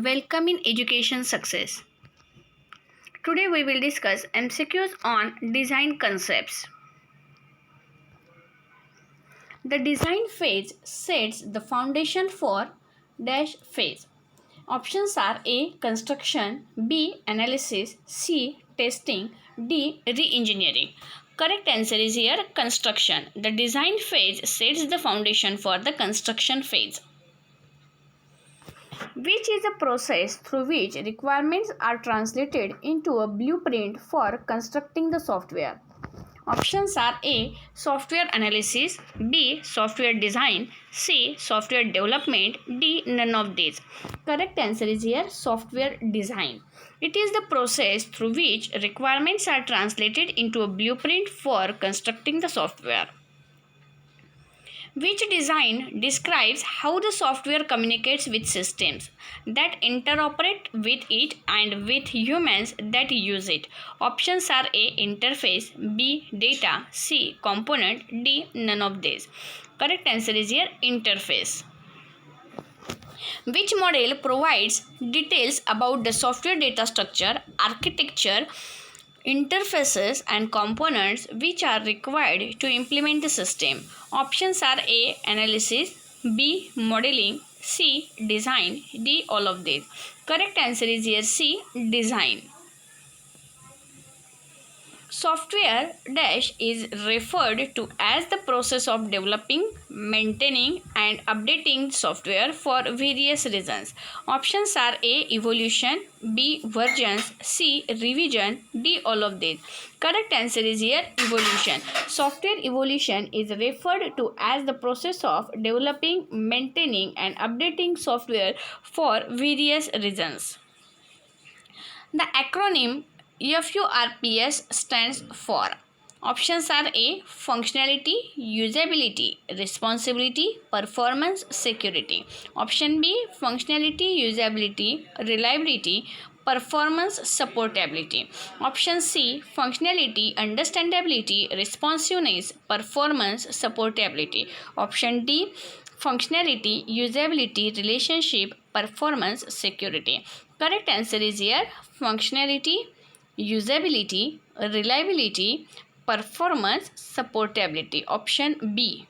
Welcome in Education Success. Today we will discuss MCQs on design concepts. The design phase sets the foundation for dash phase. Options are A. Construction, B. Analysis, C. Testing, D. Re-engineering. Correct answer is here construction. The design phase sets the foundation for the construction phase, which is a process through which requirements are translated into a blueprint for constructing the software. Options are A. Software analysis, B. Software design, C. Software development, D. None of these. Correct answer is here software design. It is the process through which requirements are translated into a blueprint for constructing the software. Which design describes how the software communicates with systems that interoperate with it and with humans that use it. Options are A. Interface, B. Data, C. Component, D. None of these. Correct answer is here interface. Which model provides details about the software data structure, architecture, interfaces and components which are required to implement the system? Options are A. Analysis, B. Modeling, C. Design, D. All of these. Correct answer is here C. Design. Software dash is referred to as the process of developing, maintaining and updating software for various reasons. Options are A. Evolution, B. Versions, C. Revision, D. All of these. Correct answer is here evolution. Software evolution is referred to as the process of developing, maintaining and updating software for various reasons. The acronym FURPS stands for. Options are A. Functionality, usability, responsibility, performance, security. Option B. Functionality, usability, reliability, performance, supportability. Option C. Functionality, understandability, responsiveness, performance, supportability. Option D. Functionality, usability, relationship, performance, security. Correct answer is here functionality, usability, reliability, performance, supportability. Option B.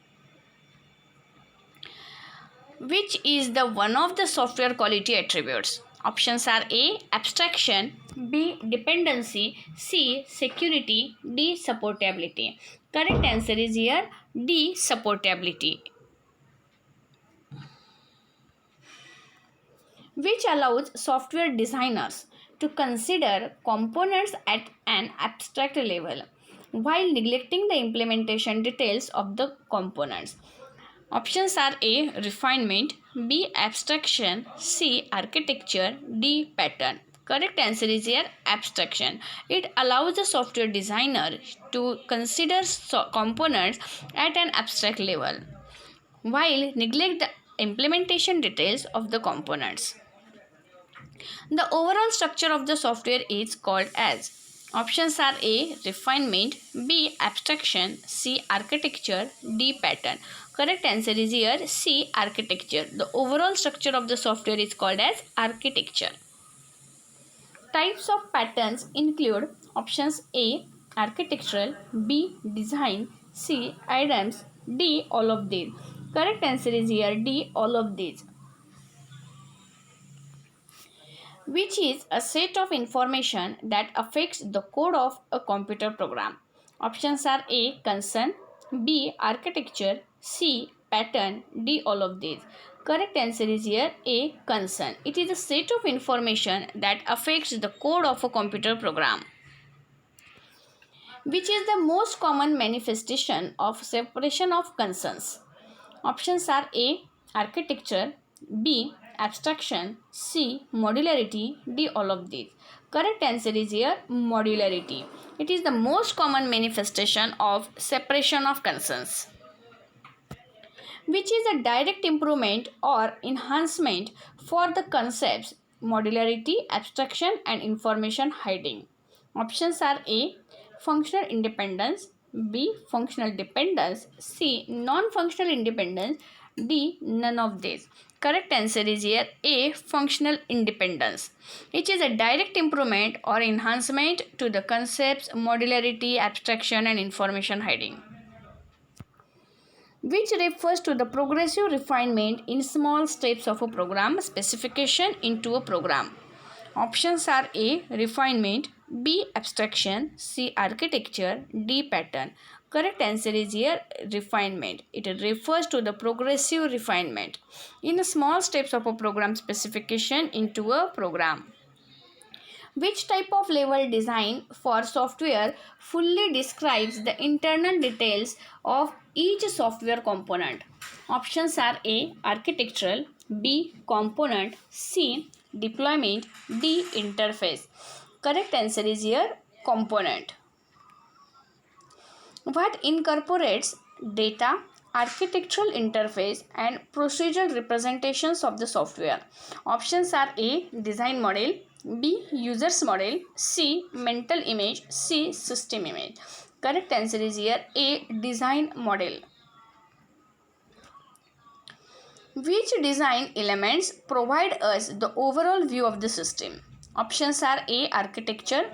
Which is the one of the software quality attributes? Options are A. Abstraction, B. Dependency, C. Security, D. Supportability. Correct answer is here D. Supportability, which allows software designers to consider components at an abstract level while neglecting the implementation details of the components. Options are A. Refinement, B. Abstraction, C. Architecture, D. Pattern. Correct answer is here abstraction. It allows the software designer to consider components at an abstract level while neglect the implementation details of the components. The overall structure of the software is called as. Options are A. Refinement, B. Abstraction, C. Architecture, D. Pattern. Correct answer is here C. Architecture. The overall structure of the software is called as architecture. Types of patterns include options A. Architectural, B. Design, C. Items, D. All of these. Correct answer is here D. All of these, which is a set of information that affects the code of a computer program. Options are A. Concern, B. Architecture, C. Pattern, D. All of these. Correct answer is here A. Concern. It is a set of information that affects the code of a computer program. Which is the most common manifestation of separation of concerns? Options are A. Architecture, B. Abstraction, C. Modularity, D. All of these. Correct answer is here modularity. It is the most common manifestation of separation of concerns, which is a direct improvement or enhancement for the concepts modularity, abstraction, and information hiding. Options are A. Functional independence, B. Functional dependence, C. Non-functional independence, D. None of these. Correct answer is here A. Functional independence. It is a direct improvement or enhancement to the concepts, modularity, abstraction, and information hiding, which refers to the progressive refinement in small steps of a program specification into a program. Options are A. Refinement, B. Abstraction, C. Architecture, D. Pattern. Correct answer is here refinement. It refers to the progressive refinement in small steps of a program specification into a program. Which type of level design for software fully describes the internal details of each software component? Options are A. Architectural, B. Component, C. Deployment, D. Interface. Correct answer is here component. What incorporates data, architectural interface, and procedural representations of the software? Options are A. Design model, B. Users model, C. Mental image, C. System image. Correct answer is here A. Design model. Which design elements provide us the overall view of the system? Options are A. Architecture,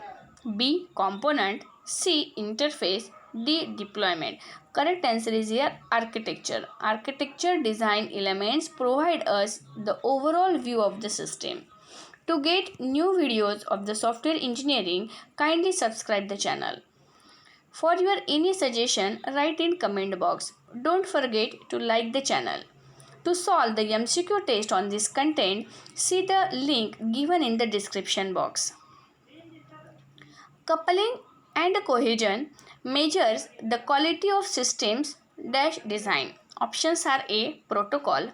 B. Component, C. Interface, D. Deployment. Correct answer is here architecture. Architecture design elements provide us the overall view of the system. To get new videos of the software engineering, kindly subscribe the channel. For your any suggestion, write in comment box. Don't forget to like the channel. To solve the MCQ test on this content, see the link given in the description box. Coupling and cohesion measures the quality of systems dash design. Options are A. Protocol,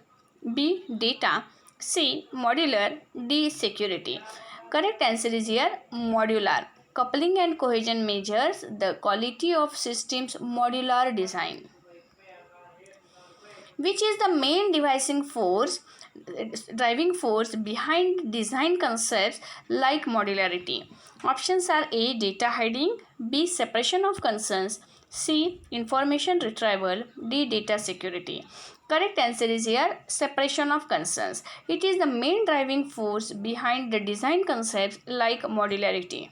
B. Data, C. Modular, D. Security. Correct answer is here modular. Coupling and cohesion measures the quality of systems modular design. Which is the main driving force behind design concepts like modularity? Options are A. Data hiding, B. Separation of concerns, C. Information retrieval, D. Data security. Correct answer is here separation of concerns. It is the main driving force behind the design concepts like modularity.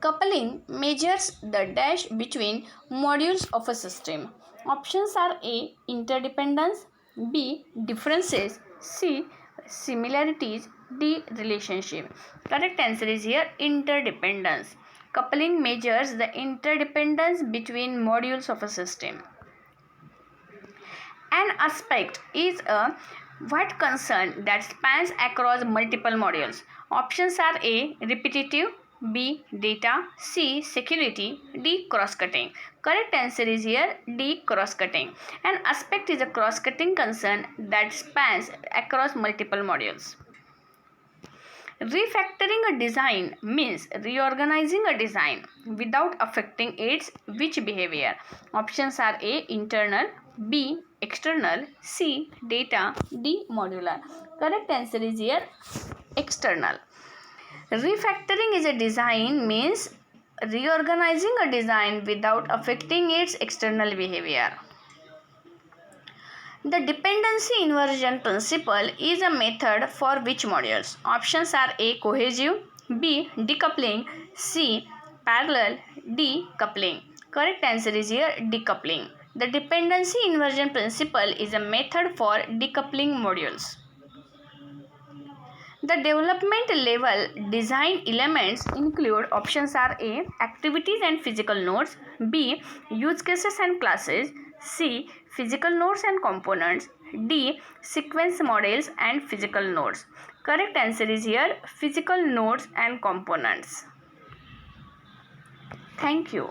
Coupling measures the dash between modules of a system. Options are A. Interdependence, B. Differences, C. Similarities, D. Relationship. Correct answer is here interdependence. Coupling measures the interdependence between modules of a system. An aspect is a what concern that spans across multiple modules. Options are A. Repetitive, B. Data, C. Security, D. Cross-cutting. Correct answer is here D. Cross-cutting. An aspect is a cross-cutting concern that spans across multiple modules. Refactoring a design means reorganizing a design without affecting its which behavior. Options are A. Internal, B. External, C. Data, D. Modular. Correct answer is here external. Refactoring is a design means reorganizing a design without affecting its external behavior. The dependency inversion principle is a method for which modules? Options are A. Cohesive, B. Decoupling, C. Parallel, D. Coupling. Correct answer is here decoupling. The dependency inversion principle is a method for decoupling modules. The development level design elements include options are A. Activities and physical nodes, B. Use cases and classes, C. Physical nodes and components, D. Sequence models and physical nodes. Correct answer is here physical nodes and components. Thank you.